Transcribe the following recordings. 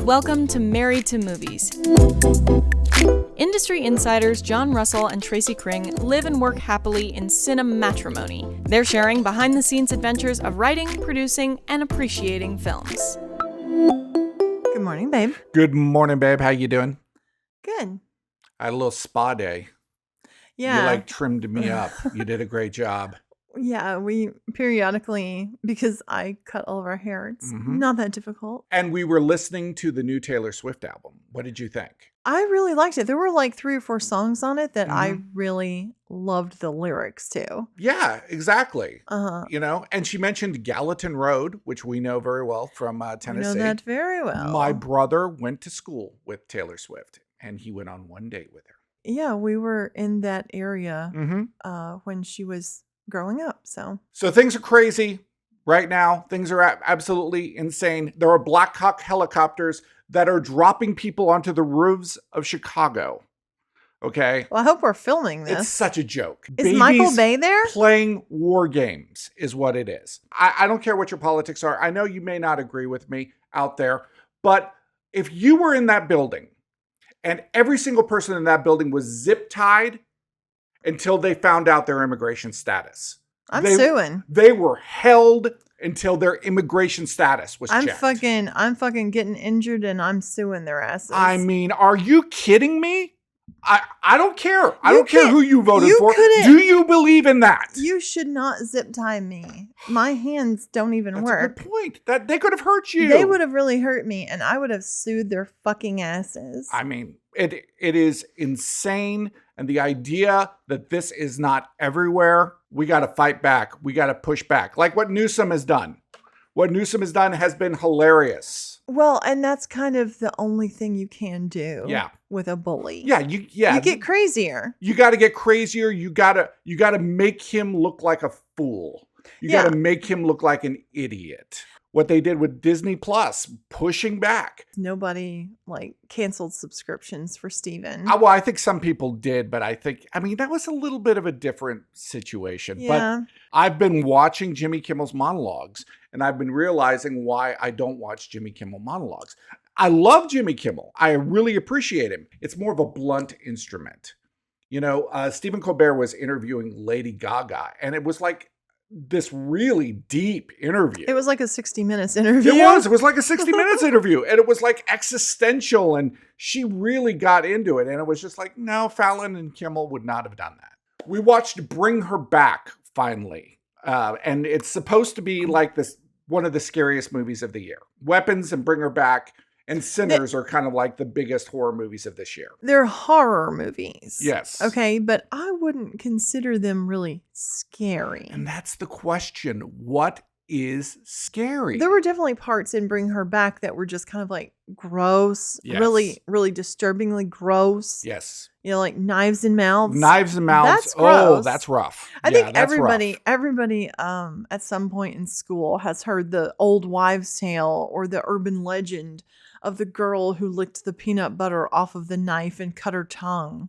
Welcome to Married to Movies. Industry insiders John Russell and Tracy Kring live and work happily in cinematrimony. They're sharing behind-the-scenes adventures of writing, producing, and appreciating films. Good morning, babe. Good morning, babe. How you doing? Good. I had a little spa day. Yeah. You trimmed me up. You did a great job. Yeah, we periodically, because I cut all of our hair, it's not that difficult. And we were listening to the new Taylor Swift album. What did you think? I really liked it. There were like 3 or 4 songs on it that I really loved the lyrics to. Yeah, exactly. And she mentioned Gallatin Road, which we know very well from Tennessee. I know that very well. My brother went to school with Taylor Swift, and he went on one date with her. Yeah, we were in that area when she was growing up. So things are crazy right now. Things are absolutely insane. There are Black Hawk helicopters that are dropping people onto the roofs of Chicago. Okay. Well, I hope we're filming this. It's such a joke. Is Babies Michael Bay there? Playing war games is what it is. I don't care what your politics are. I know you may not agree with me out there, but if you were in that building and every single person in that building was zip tied until they found out their immigration status. I'm suing. They were held until their immigration status was checked. I'm fucking getting injured and I'm suing their asses. I mean, are you kidding me? I don't care. I don't care who you voted for. Do you believe in that? You should not zip tie me. My hands don't even work. That's a good point. That they could have hurt you. They would have really hurt me, and I would have sued their fucking asses. I mean, it is insane. And the idea that this is not everywhere, we got to fight back. We got to push back. Like what Newsom has done. What Newsom has done has been hilarious. Well, and that's kind of the only thing you can do with a bully. Yeah, you get crazier. You got to get crazier. You got to make him look like a fool. You got to make him look like an idiot. What they did with Disney Plus, pushing back. Nobody canceled subscriptions for Steven. Well, I think some people did, but that was a little bit of a different situation. Yeah. But I've been watching Jimmy Kimmel's monologues, and I've been realizing why I don't watch Jimmy Kimmel monologues. I love Jimmy Kimmel. I really appreciate him. It's more of a blunt instrument. Stephen Colbert was interviewing Lady Gaga, and it was like this really deep interview. It was like a 60 Minutes interview. It was like a 60 Minutes interview. And it was like existential. And she really got into it. And it was just like, no, Fallon and Kimmel would not have done that. We watched Bring Her Back finally. And it's supposed to be like one of the scariest movies of the year. Weapons and Bring Her Back and Sinners are kind of like the biggest horror movies of this year. They're horror movies. Yes. Okay, but I wouldn't consider them really scary. And that's the question. What is scary? There were definitely parts in Bring Her Back that were just kind of like gross, really, really disturbingly gross. Yes. Like knives and mouths. Knives and mouths. That's gross. Oh, that's rough. I think everybody at some point in school has heard the old wives' tale or the urban legend of the girl who licked the peanut butter off of the knife and cut her tongue.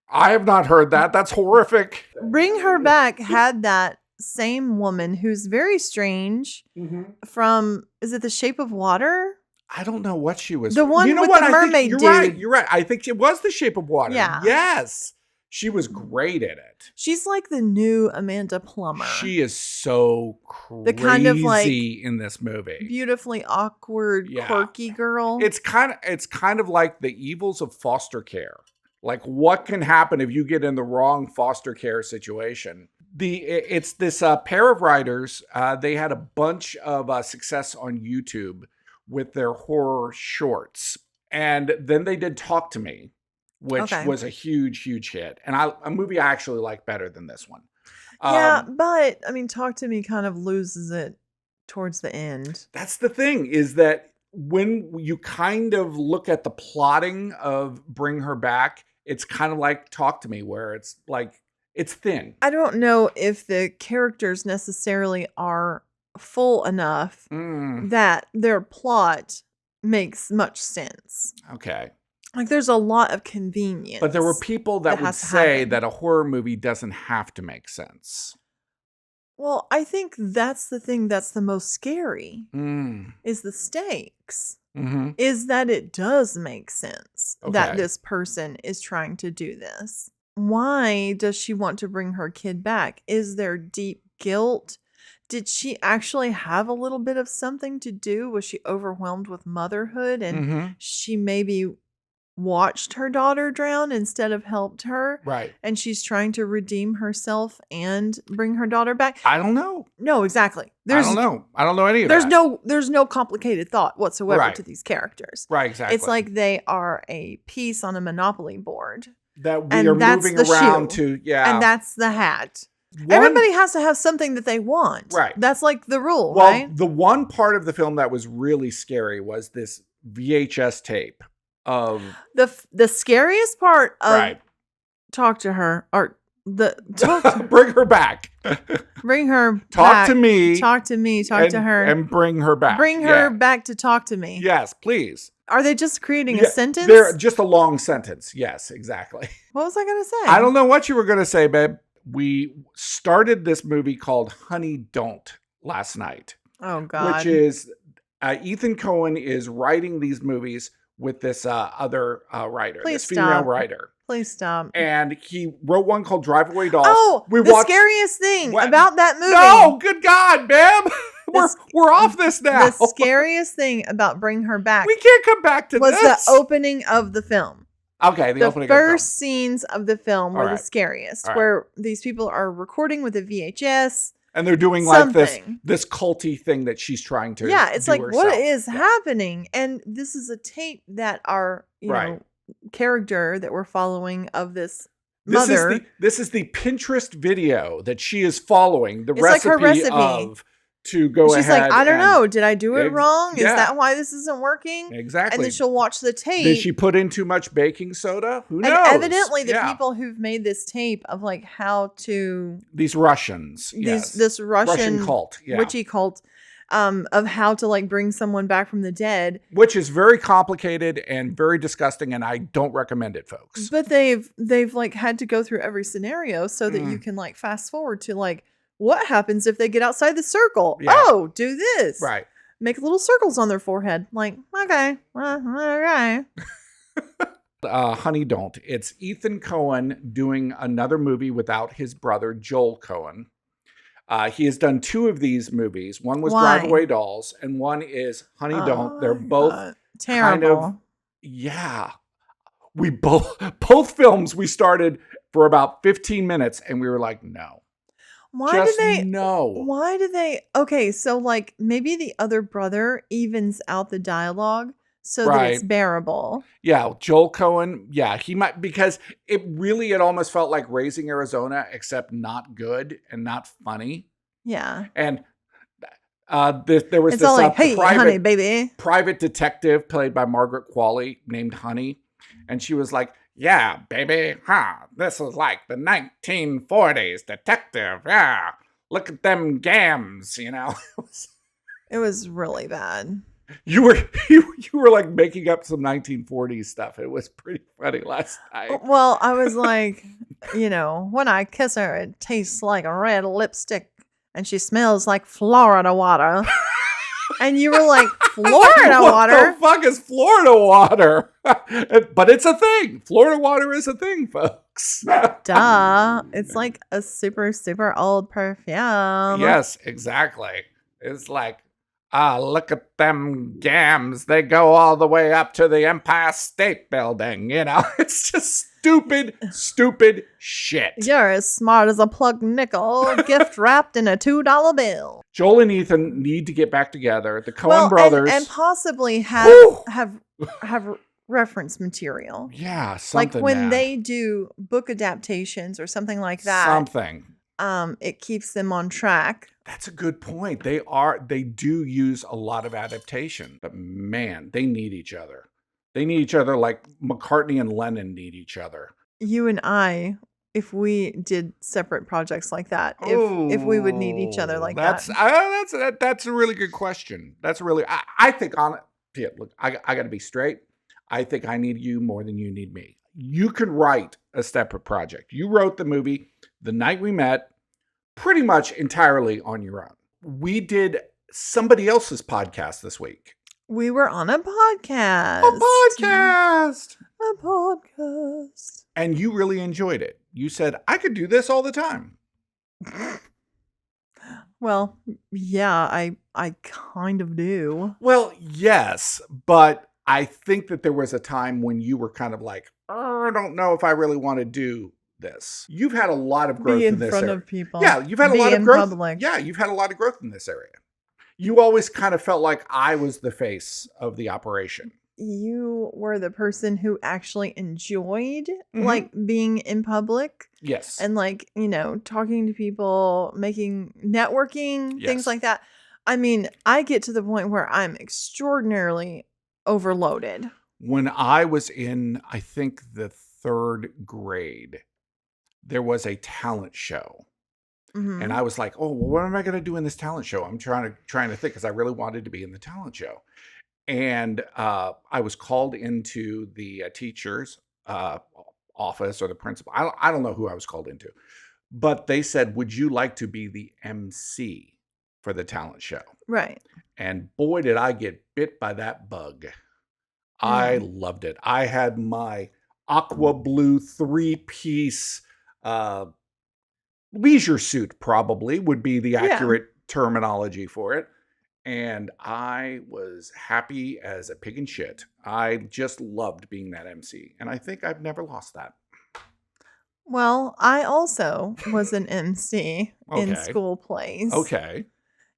I have not heard that. That's horrific. Bring Her Back had that same woman who's very strange from, is it The Shape of Water? I don't know what she was. The one with the mermaid dude. You're right. I think it was The Shape of Water. Yeah. Yes. She was great at it. She's like the new Amanda Plummer. She is so crazy the kind of in this movie. Beautifully awkward, quirky girl. It's kind of like the evils of foster care. Like what can happen if you get in the wrong foster care situation? It's this pair of writers. They had a bunch of success on YouTube with their horror shorts. And then they did Talk to Me, which was a huge, huge hit. And a movie I actually like better than this one. But Talk to Me kind of loses it towards the end. That's the thing, is that when you kind of look at the plotting of Bring Her Back, it's kind of like Talk to Me, where it's like, it's thin. I don't know if the characters necessarily are full enough that their plot makes much sense. Okay. Like there's a lot of convenience. But there were people that would say that a horror movie doesn't have to make sense. Well, I think that's the thing that's the most scary is the stakes. is that it does make sense that Okay. this person is trying to do this. Why does she want to bring her kid back? Is there deep guilt? Did she actually have a little bit of something to do? Was she overwhelmed with motherhood and she maybe watched her daughter drown instead of helped her? Right. And she's trying to redeem herself and bring her daughter back? I don't know. No, exactly. I don't know. I don't know any of that. There's no complicated thought whatsoever Right. to these characters. Right, exactly. It's like they are a piece on a Monopoly board. that we and are that's moving the around shoe. to, yeah. And that's the hat. One- Everybody has to have something that they want. Right. That's like the rule, Well, right? the one part of the film that was really scary was this VHS tape of The scariest part of right. talk to her or Bring her back. bring her Talk back. to me. Talk to me. Talk to her. And bring her back. Bring her Yeah. back to talk to me. Yes, please. Are they just creating Yeah, a sentence? They're just a long sentence. Yes, exactly. What was I going to say? I don't know what you were going to say, babe. We started this movie called Honey Don't last night, Oh, God. which is Ethan Coen is writing these movies with this other writer, Please this female stop. writer. Please stop. And he wrote one called Drive Away Dolls. Oh, we the watched- scariest thing What? about that movie. No, good God, babe. We're off this now. The scariest thing about Bring Her Back We can't come back to was this. the opening of the film. Okay, the The opening of the film. first scenes of the film were All the right. scariest, All right. where these people are recording with a VHS. And they're doing like something. this culty thing that she's trying to Yeah, it's do like, what herself. is Yeah. happening? And this is a tape that our Right. character that we're following of this This mother. this is the Pinterest video that she is following the It's like her recipe. of to go She's ahead. like, I don't and- know. Did I do it wrong? Is yeah. that why this isn't working? Exactly. And then she'll watch the tape. Did she put in too much baking soda? Who knows? And evidently, the Yeah. people who've made this tape of like how to These Russians, yes. this Russian cult, yeah. witchy cult, of how to like bring someone back from the dead. Which is very complicated and very disgusting, and I don't recommend it, folks. But they've like had to go through every scenario so that Mm. you can like fast forward to like what happens if they get outside the circle. Yeah. Oh, do this. Right. Make little circles on their forehead. Like, okay, okay. Honey Don't. It's Ethan Coen doing another movie without his brother, Joel Coen. He has done two of these movies. One was Why? Drive Away Dolls, and one is Honey Don't. They're my both God. Terrible. kind of, yeah. We both films we started for about 15 minutes, and we were like, no. Why Just do they? no. Why do they? Okay, so like maybe the other brother evens out the dialogue so that it's Right. bearable. Yeah, Joel Coen. Yeah, he might, because it almost felt like Raising Arizona, except not good and not funny. Yeah. And there was It's this all like, hey, private, honey, baby. private detective played by Margaret Qualley named Honey. And she was like, yeah, baby, this is like the 1940s detective. Yeah, look at them gams, you know. It was really bad. You were like making up some 1940s stuff. It was pretty funny last night. Well, I was like, when I kiss her, it tastes like a red lipstick and she smells like Florida water. And you were like, Florida what water? the fuck is Florida water? But it's a thing. Florida water is a thing, folks. Duh. It's like a super, super old perfume. Yes, exactly. It's like, look at them gams. They go all the way up to the Empire State Building. It's just stupid shit. You're as smart as a plugged nickel, gift wrapped in a $2 bill. Joel and Ethan need to get back together. The Coen Well, brothers. and possibly Whew. have reference material. Yeah, something. Like when man. they do book adaptations or something like that. Something. It keeps them on track. That's a good point. They do use a lot of adaptation, but man, they need each other. They need each other like McCartney and Lennon need each other. You and I, if we did separate projects like that, if we would need each other like that. That's a really good question. That's really, I think on it. Yeah, look, I got to be straight. I think I need you more than you need me. You can write a separate project. You wrote the movie The Night We Met pretty much entirely on your own. We did somebody else's podcast this week. We were on a podcast. A podcast! A podcast. And you really enjoyed it. You said, I could do this all the time. Well, yeah, I kind of do. Well, yes, but I think that there was a time when you were kind of like, I don't know if I really want to do this. You've had a lot of growth Be in in this front area. of people. Yeah, you've had a Be lot of in growth. public. Yeah, you've had a lot of growth in this area. You always kind of felt like I was the face of the operation. You were the person who actually enjoyed Mhm. like being in public Yes. and like, talking to people, networking, Yes. things like that. I mean, I get to the point where I'm extraordinarily overloaded. When I was in, I think, the 3rd grade, there was a talent show. Mhm. And I was like, oh, well, what am I going to do in this talent show? I'm trying to think because I really wanted to be in the talent show. And I was called into the teacher's office or the principal. I don't know who I was called into. But they said, would you like to be the MC for the talent show? Right. And boy, did I get bit by that bug. I loved it. I had my aqua blue 3-piece leisure suit, probably would be the accurate terminology for it. And I was happy as a pig in shit. I just loved being that MC. And I think I've never lost that. Well, I also was an MC in Okay. school plays. Okay.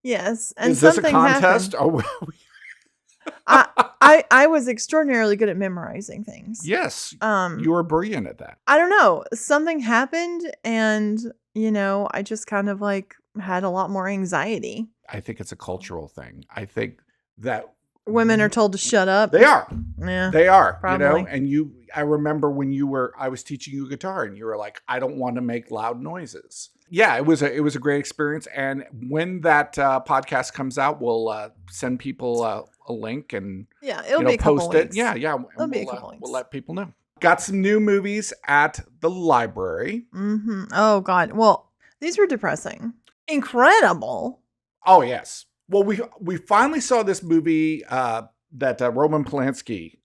Yes. And Is this a something contest? happened. Oh, I was extraordinarily good at memorizing things. yes. Um, You were brilliant at that. I don't know. Something happened and, I just kind of like had a lot more anxiety. I think it's a cultural thing. I think that Women are told to shut up. they are. Yeah. They are, Probably. and I remember when I was teaching you guitar and you were like, I don't want to make loud noises. Yeah, it was a great experience. And when that podcast comes out, we'll send people a link and Yeah, it'll be a post couple it. weeks. Yeah. It'll And be a couple we'll weeks. let people know. Got some new movies at the library. Mm-hmm. Oh, God. Well, these were depressing. Incredible. Oh, yes. Well, we finally saw this movie that Roman Polanski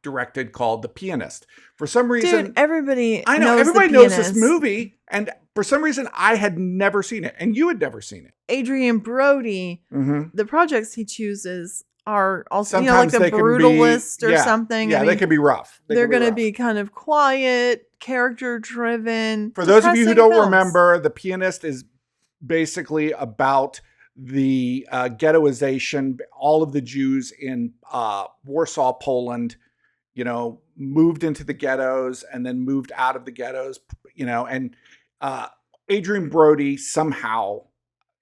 directed called The Pianist. For some reason, Dude, everybody I know knows everybody The knows this Pianist. movie, and for some reason, I had never seen it, and you had never seen it. Adrian Brody, Mm-hmm. the projects he chooses are also, Sometimes like they The can be- Brutalist or yeah, something. Yeah, I they mean, can be rough. they're going to rough. be kind of quiet, character driven. For those of you who don't remember, The Pianist is basically about the ghettoization. All of the Jews in Warsaw, Poland, moved into the ghettos and then moved out of the ghettos, and Adrian Brody somehow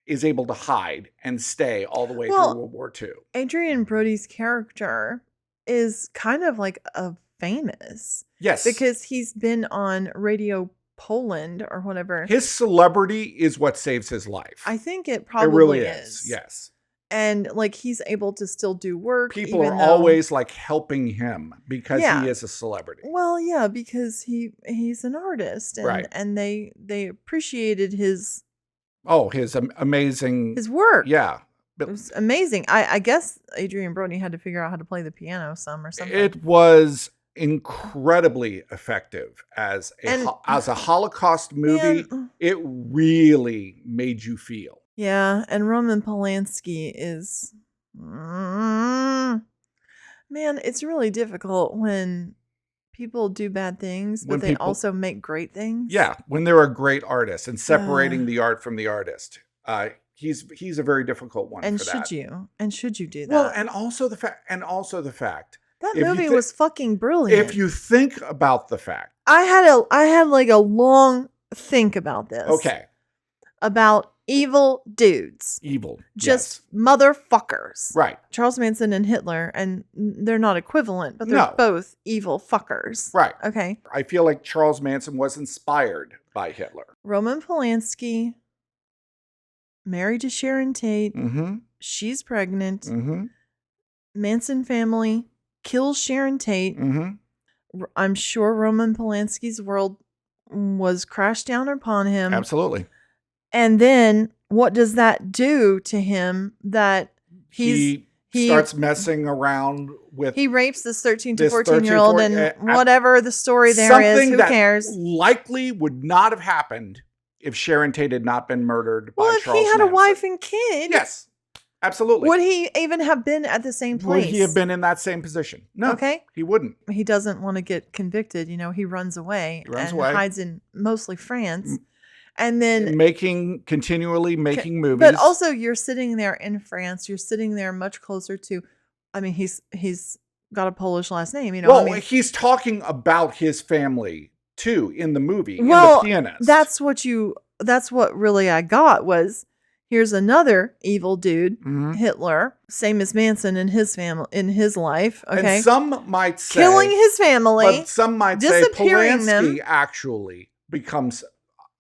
is able to hide and stay all the way through World War II. Adrian Brody's character is kind of like a famous. Yes. Because he's been on Radio Poland or whatever. His celebrity is what saves his life. I think it it probably really is. Yes. And like he's able to still do work. People even are though- always like helping him because Yeah. he is a celebrity. Well, yeah, because he's an artist, and Right. and they appreciated his Oh, his amazing. work. Yeah. It was amazing. I guess Adrian Brody had to figure out how to play the piano some or something. It was incredibly effective as a Holocaust movie. Man, It really made you feel. yeah, and Roman Polanski is man, it's really difficult when people do bad things, but When they people- also make great things. Yeah, when they're a great artist and separating the art from the artist. He's a very difficult one And for should that. you? And should you do that? Well, and also the fact that if you movie thi- was fucking brilliant. if you think about the fact, I had like a long think about this. okay, About evil dudes. evil, Just motherfuckers. yes. Right, Charles Manson and Hitler, and they're not equivalent, but they're No. both evil fuckers. right. Okay. I feel like Charles Manson was inspired by Hitler. Roman Polanski, married to Sharon Tate. Mm-hmm. She's pregnant. Mm-hmm. Manson family kills Sharon Tate. Mm-hmm. I'm sure Roman Polanski's world was crashed down upon him. Absolutely. And then what does that do to him that he's starts messing around with. He rapes this 13 to this 14-year-old, 13, and whatever the story there is, who that cares? Likely would not have happened if Sharon Tate had not been murdered by Well, if Charles he had Manson. a wife and kid, Yes, absolutely. would he even have been at the same place? Would he have been in that same position? No. Okay. He wouldn't. He doesn't want to get convicted. He runs away. Hides in mostly France. And then Continually making movies. But also you're sitting there in France. You're sitting there much closer to, he's got a Polish last name, Well, he's talking about his family too in the movie, in The Pianist. That's what really I got was, here's another evil dude, Hitler, same as Manson in his family, in his life. Okay. And some might say killing his family. But some might say disappearing Polanski them. actually becomes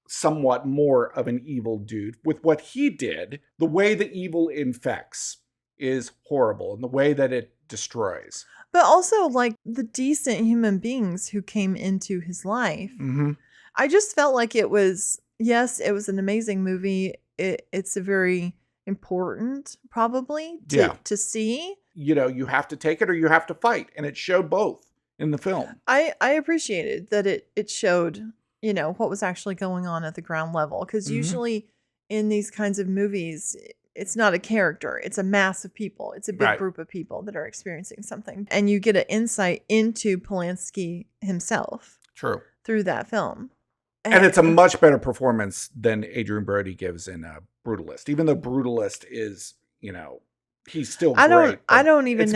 somewhat more of an evil dude with what he did. The way the evil infects is horrible, and the way that it destroys. But also, like, the decent human beings who came into his life. Mm-hmm. I just felt like it was an amazing movie. It's a very important, probably, to see. You have to take it or you have to fight. And it showed both in the film. I appreciated that it showed, what was actually going on at the ground level. Because usually in these kinds of movies, it's not a character. It's a mass of people. It's a big group of people that are experiencing something. And you get an insight into Polanski himself. True. Through that film. And it's a much better performance than Adrian Brody gives in Brutalist. Even though Brutalist is, he's still great. I don't even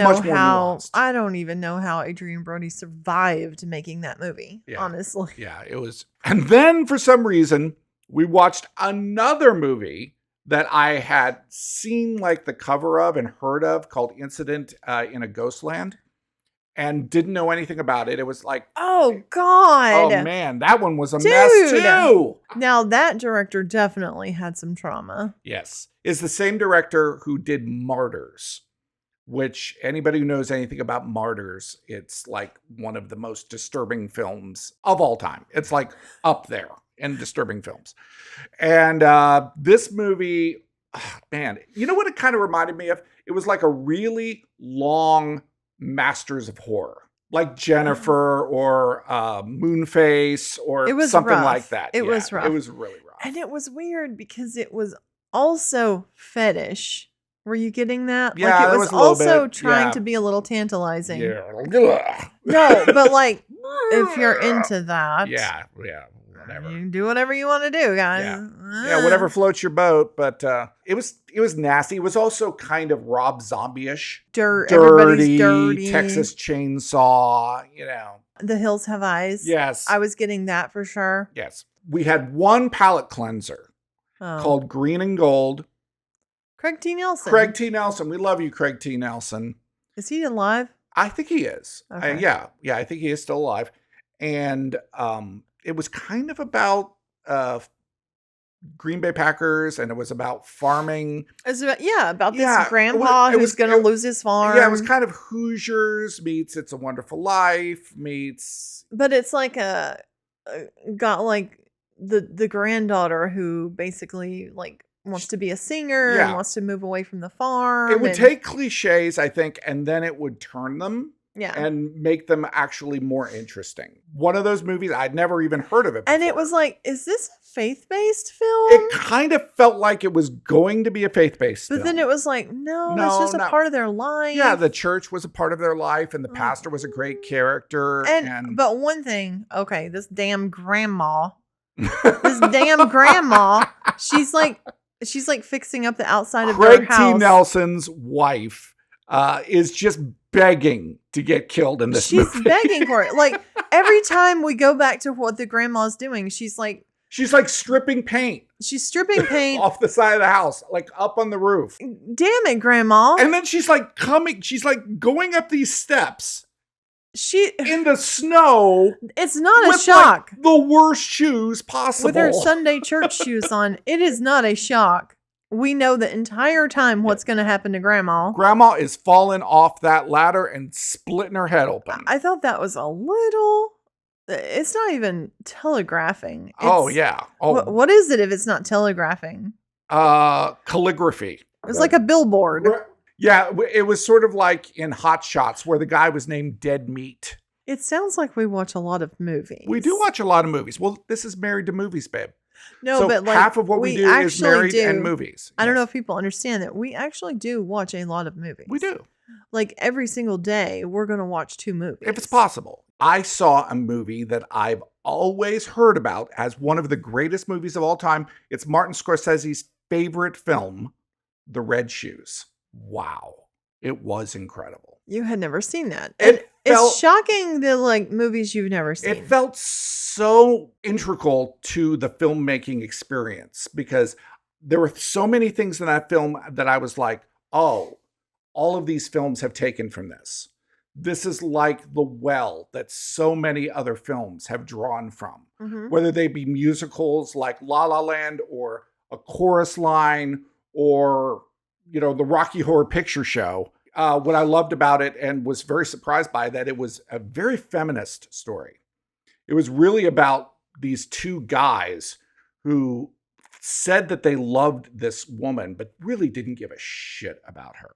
know how Adrian Brody survived making that movie, honestly. Yeah, it was. And then for some reason, we watched another movie that I had seen like the cover of and heard of called Incident in a Ghostland. And didn't know anything about it. It was like, oh God, oh man, that one was a mess too. Now that director definitely had some trauma. Yes, is the same director who did Martyrs, which anybody who knows anything about Martyrs, it's like one of the most disturbing films of all time. It's like up there in disturbing films. And this movie, man, you know what it kind of reminded me of? It was like a really long Masters of Horror, like Jennifer or Moonface or something rough. Like that. It was rough. It was really rough. And it was weird because it was also fetish. Were you getting that? Yeah, like it was also trying to be a little tantalizing. Yeah. No, but like if you're into that. Yeah, whatever. You can do whatever you want to do, guys. Yeah, whatever floats your boat. But it was nasty. It was also kind of Rob Zombie-ish. Everybody's dirty. Texas Chainsaw, The Hills Have Eyes. Yes. I was getting that for sure. Yes. We had one palate cleanser called Green and Gold. Craig T. Nelson. We love you, Craig T. Nelson. Is he alive? I think he is. Okay. Yeah, I think he is still alive. And it was kind of about Green Bay Packers, and it was about farming. It's about this grandpa who's going to lose his farm. Yeah, it was kind of Hoosiers meets It's a Wonderful Life meets. But it's like got like the granddaughter who basically like wants to be a singer and wants to move away from the farm. It would take cliches, I think, and then it would turn them. Yeah. And make them actually more interesting. One of those movies, I'd never even heard of it before. And it was like, is this a faith-based film? It kind of felt like it was going to be a faith-based film. But then it was like, no, it's just a part of their life. Yeah, the church was a part of their life, and the pastor was a great character. But one thing, okay, this damn grandma, she's like fixing up the outside of their house. Craig T. Nelson's wife is just begging to get killed in this movie. She's begging for it. Like every time we go back to what the grandma's doing, she's like stripping paint. She's stripping paint off the side of the house, like up on the roof. Damn it, Grandma. And then she's like going up these steps. In the snow. It's not a shock. Like, the worst shoes possible. With her Sunday church shoes on. It is not a shock. We know the entire time what's going to happen to Grandma. Grandma is falling off that ladder and splitting her head open. I thought that was a little... It's not even telegraphing. What is it if it's not telegraphing? Calligraphy. It's like a billboard. Yeah, it was sort of like in Hot Shots where the guy was named Dead Meat. It sounds like we watch a lot of movies. We do watch a lot of movies. Well, this is Married to Movies, babe. No, so but like half of what we do is married and movies. I don't know if people understand that we actually do watch a lot of movies. We do. Like every single day, we're going to watch 2 movies. If it's possible. I saw a movie that I've always heard about as one of the greatest movies of all time. It's Martin Scorsese's favorite film, The Red Shoes. Wow. It was incredible. You had never seen that. It's shocking the like movies you've never seen. It felt so integral to the filmmaking experience because there were so many things in that film that I was like, oh, all of these films have taken from this. This is like the well that so many other films have drawn from, whether they be musicals like La La Land or a chorus line or, the Rocky Horror Picture Show. What I loved about it and was very surprised by that it was a very feminist story. It was really about these 2 guys who said that they loved this woman, but really didn't give a shit about her.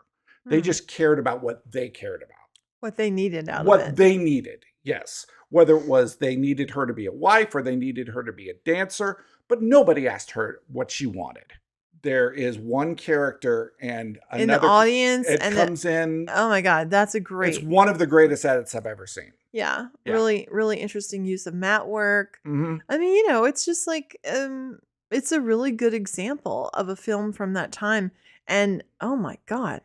They just cared about what they cared about. What they needed out of it. What they needed, yes. Whether it was they needed her to be a wife or they needed her to be a dancer, but nobody asked her what she wanted. There is one character and another in the audience and comes in. Oh my God, that's a great. It's one of the greatest edits I've ever seen. Yeah. Really, really interesting use of mat work. Mm-hmm. I mean, it's just like it's a really good example of a film from that time. And oh my God,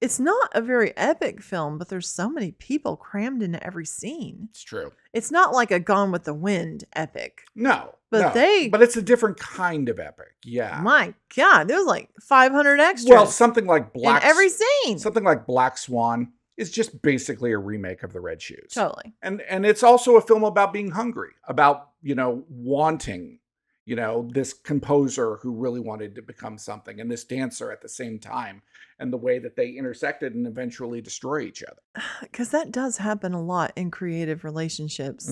it's not a very epic film, but there's so many people crammed into every scene. It's true. It's not like a Gone with the Wind epic. No. But but it's a different kind of epic. Yeah. My God, there's like 500 extras. Well, something like in every scene. Something like Black Swan is just basically a remake of The Red Shoes. Totally. And it's also a film about being hungry, about, wanting, this composer who really wanted to become something and this dancer at the same time and the way that they intersected and eventually destroy each other. Because that does happen a lot in creative relationships.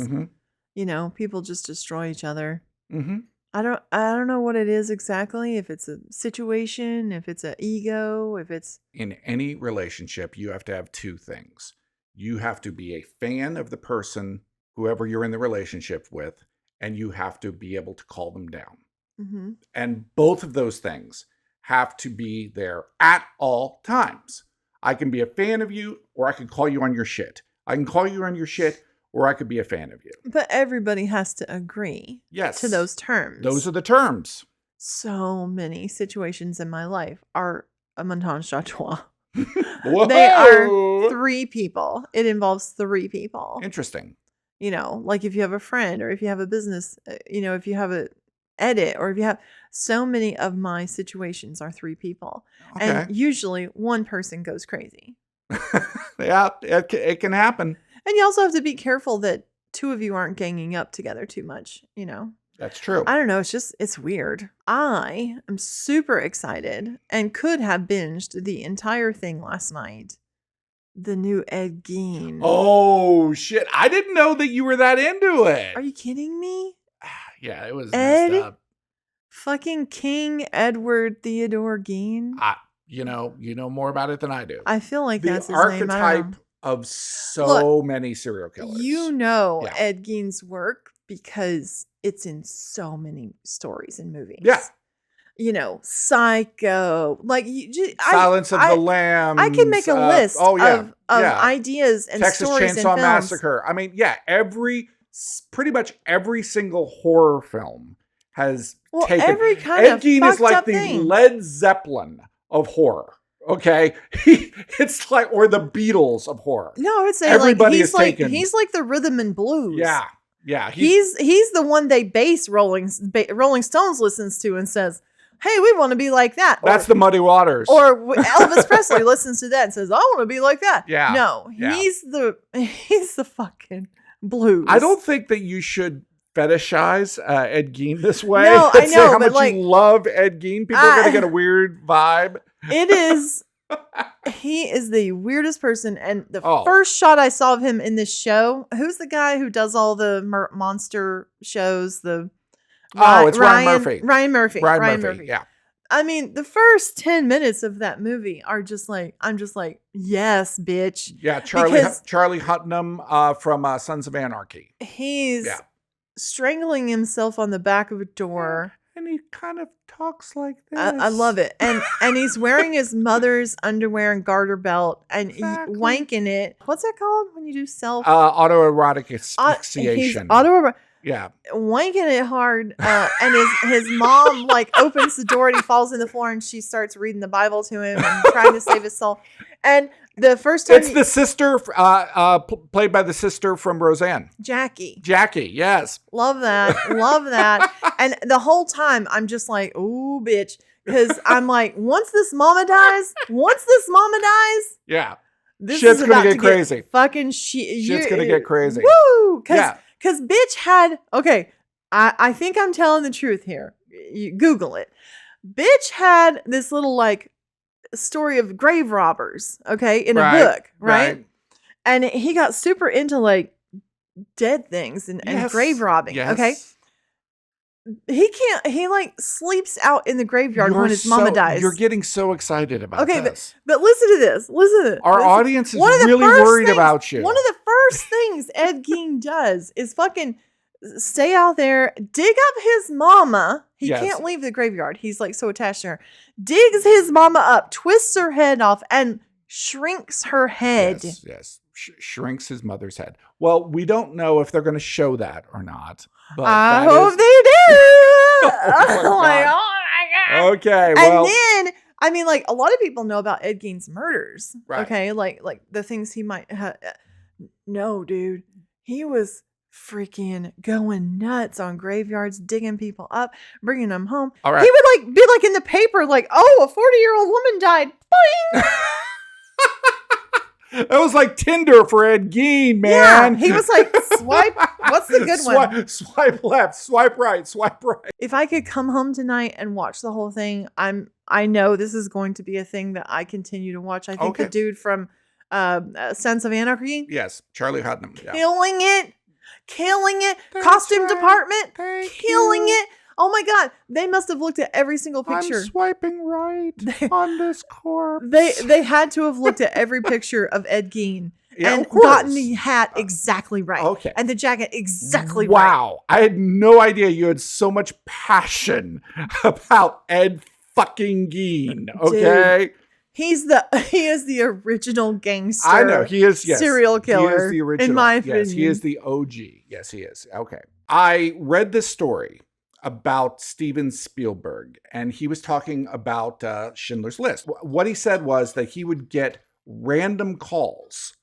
People just destroy each other. I don't know what it is exactly. If it's a situation, if it's an ego, if it's in any relationship, you have to have 2 things. You have to be a fan of the person, whoever you're in the relationship with, and you have to be able to call them down. And both of those things have to be there at all times. I can be a fan of you, or I can call you on your shit. I can call you on your shit, or I could be a fan of you. But everybody has to agree to those terms. Those are the terms. So many situations in my life are a menage a trois. Whoa! They are 3 people. It involves 3 people. Interesting. Like if you have a friend or if you have a business, if you have a edit or if you have so many of my situations are 3 people. Okay. And usually one person goes crazy. Yeah, it can happen. And you also have to be careful that 2 of you aren't ganging up together too much, That's true. I don't know. It's weird. I am super excited and could have binged the entire thing last night. The new Ed Gein. Oh, shit. I didn't know that you were that into it. Are you kidding me? Yeah, it was Ed messed up. Fucking King Edward Theodore Gein. You know more about it than I do. I feel like that's his archetype name. I don't know. Of so many serial killers. Yeah. Ed Gein's work because it's in so many stories and movies. Yeah. Psycho, like Silence of the Lambs. I can make a list of ideas and Texas stories Chainsaw and films. Massacre. I mean, pretty much every single horror film has taken. Every kind Ed of Gein is like the thing. Led Zeppelin of horror. Okay, it's like, or the Beatles of horror. No, I would say Everybody he's like taken. he's like the rhythm and blues. Yeah. He's the one they base Rolling Stones listens to and says, "Hey, we want to be like that." That's the Muddy Waters. Or Elvis Presley listens to that and says, "I want to be like that." Yeah. No, he's the fucking blues. I don't think that you should fetishize Ed Gein this way. No, I know, how but much you love Ed Gein. People are gonna get a weird vibe. It is. He is the weirdest person. And the first shot I saw of him in this show, who's the guy who does all the monster shows? It's Ryan Murphy. Ryan Murphy. Yeah. I mean, the first 10 minutes of that movie are just like, I'm just like, yes, bitch. Yeah, Because Charlie Hunnam from Sons of Anarchy. he's strangling himself on the back of a door. And he kind of talks like this. I love it. And he's wearing his mother's underwear and garter belt and wanking it. What's that called when you do self? Autoerotic asphyxiation. He's wanking it hard. And his mom like opens the door and he falls in the floor and she starts reading the Bible to him and trying to save his soul. And the first time it's the sister, played by the sister from Roseanne. Jackie, yes. Love that. And the whole time I'm just like, ooh, bitch. Because I'm like, once this mama dies, yeah, this shit's is gonna about get to crazy. Fucking shit. Shit's gonna get crazy. Woo! Because bitch had, okay, I think I'm telling the truth here. You Google it. Bitch had this little like story of grave robbers, okay, in a book, right? And he got super into like dead things and grave robbing, okay? He like sleeps out in the graveyard when his mama dies. You're getting so excited about this. But listen to this. Our audience is really worried about you. One of the first things Ed Gein does is fucking stay out there, dig up his mama. He can't leave the graveyard. He's like so attached to her. Digs his mama up, twists her head off, and shrinks her head. Yes. Shrinks his mother's head. Well, we don't know if they're going to show that or not. But I hope they do. Oh my God. Okay. Well, and then, I mean, like a lot of people know about Ed Gein's murders. Right. Okay. Like the things he might have. No, dude. He was freaking going nuts on graveyards, digging people up, bringing them home. All right. He would like be like in the paper, like, oh, a 40-year-old woman died. Boing. That was like Tinder for Ed Gein, man. Yeah, he was like, swipe. What's the good one? Swipe left, swipe right, swipe right. If I could come home tonight and watch the whole thing, I know this is going to be a thing that I continue to watch. I think the dude from Sons of Anarchy. Yes, Charlie Hunnam. Yeah. Killing it. Costume department. Killing it. Oh my God. They must have looked at every single picture. I'm swiping right on this corpse. They had to have looked at every picture of Ed Gein and gotten the hat exactly right. Okay. And the jacket exactly right. Wow. I had no idea you had so much passion about Ed fucking Gein. Okay. Dude, he is the original gangster. I know he is. Yes, serial killer. He is the original. In my opinion, yes, he is the OG. Yes, he is. Okay. I read this story about Steven Spielberg, and he was talking about Schindler's List. What he said was that he would get random calls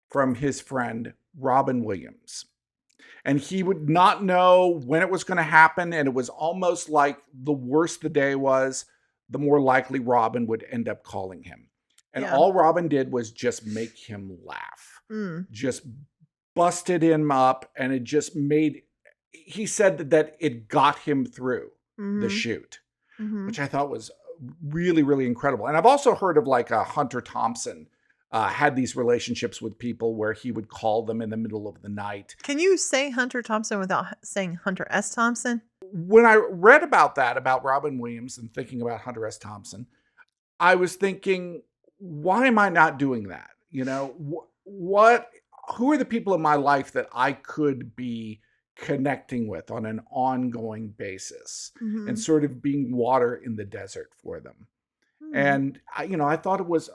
from his friend Robin Williams, and he would not know when it was going to happen, and it was almost like the worse the day was, the more likely Robin would end up calling him. And all Robin did was just make him laugh. Just busted him up, and it just made... He said that it got him through the shoot, which I thought was really, really incredible. And I've also heard of like Hunter Thompson had these relationships with people where he would call them in the middle of the night. Can you say Hunter Thompson without saying Hunter S. Thompson? When I read about that, about Robin Williams and thinking about Hunter S. Thompson, I was thinking, why am I not doing that? You know, who are the people in my life that I could be connecting with on an ongoing basis and sort of being water in the desert for them? And I thought it was,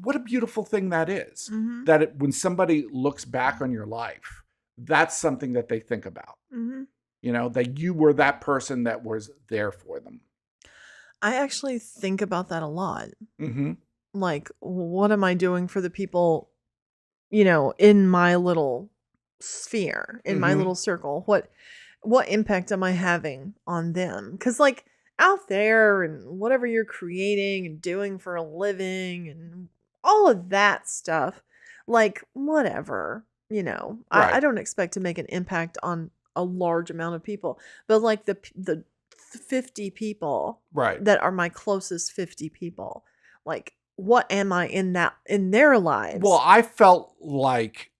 what a beautiful thing that is, that when somebody looks back on your life, that's something that they think about, that you were that person that was there for them. I actually think about that a lot. Like, what am I doing for the people, in my little sphere, in my little circle? What impact am I having on them? Because like out there and whatever you're creating and doing for a living and all of that stuff, like whatever, right. I don't expect to make an impact on a large amount of people, but like the 50 people that are my closest 50 people, like what am I in their lives? Well, I felt like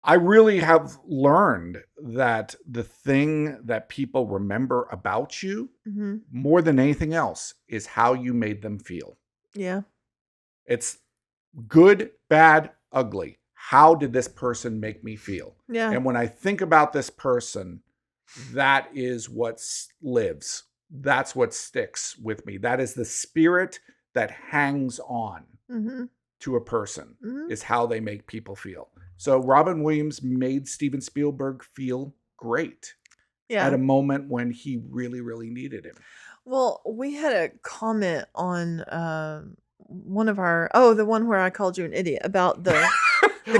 I really have learned that the thing that people remember about you more than anything else is how you made them feel. Yeah. It's good, bad, ugly. How did this person make me feel? Yeah. And when I think about this person, that is what lives. That's what sticks with me. That is the spirit that hangs on to a person, is how they make people feel. So Robin Williams made Steven Spielberg feel great at a moment when he really, really needed him. Well, we had a comment on one of our, the one where I called you an idiot about the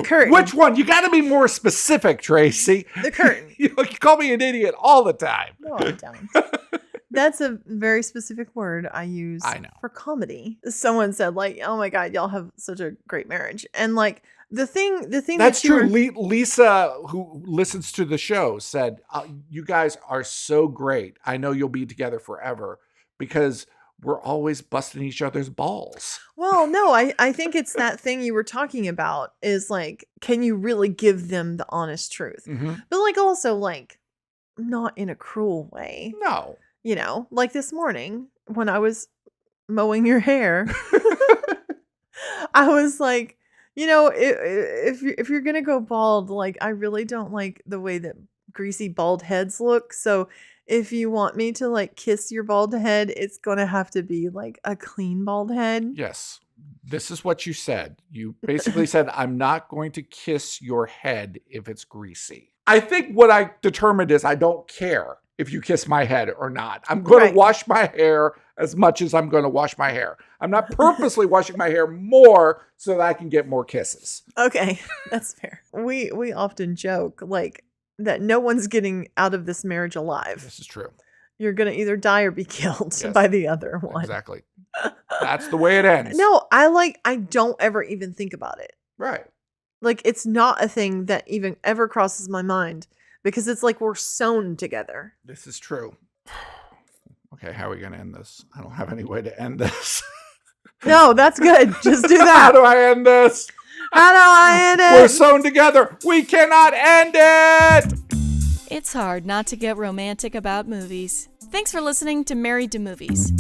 curtain. Which one? You got to be more specific, Tracy. The curtain. You call me an idiot all the time. No, I don't. That's a very specific word I use for comedy. Someone said, like, oh my God, y'all have such a great marriage. And like the thing that's true. Lisa, who listens to the show, said, you guys are so great. I know you'll be together forever because we're always busting each other's balls. Well, no, I think it's that thing you were talking about is like, can you really give them the honest truth? But like also like not in a cruel way. No. You know, like this morning when I was mowing your hair, I was like, you know, if you're going to go bald, like I really don't like the way that greasy bald heads look. So if you want me to like kiss your bald head, it's going to have to be like a clean bald head. Yes. This is what you said. You basically said, I'm not going to kiss your head if it's greasy. I think what I determined is I don't care if you kiss my head or not. I'm going to wash my hair as much as I'm going to wash my hair. I'm not purposely washing my hair more so that I can get more kisses. Okay, that's fair. We often joke like that no one's getting out of this marriage alive. This is true. You're going to either die or be killed by the other one. Exactly. That's the way it ends. No, I don't ever even think about it. Right. Like it's not a thing that even ever crosses my mind. Because it's like we're sewn together. This is true. Okay, how are we going to end this? I don't have any way to end this. No, that's good. Just do that. How do I end this? How do I end it? We're sewn together. We cannot end it. It's hard not to get romantic about movies. Thanks for listening to Married to Movies.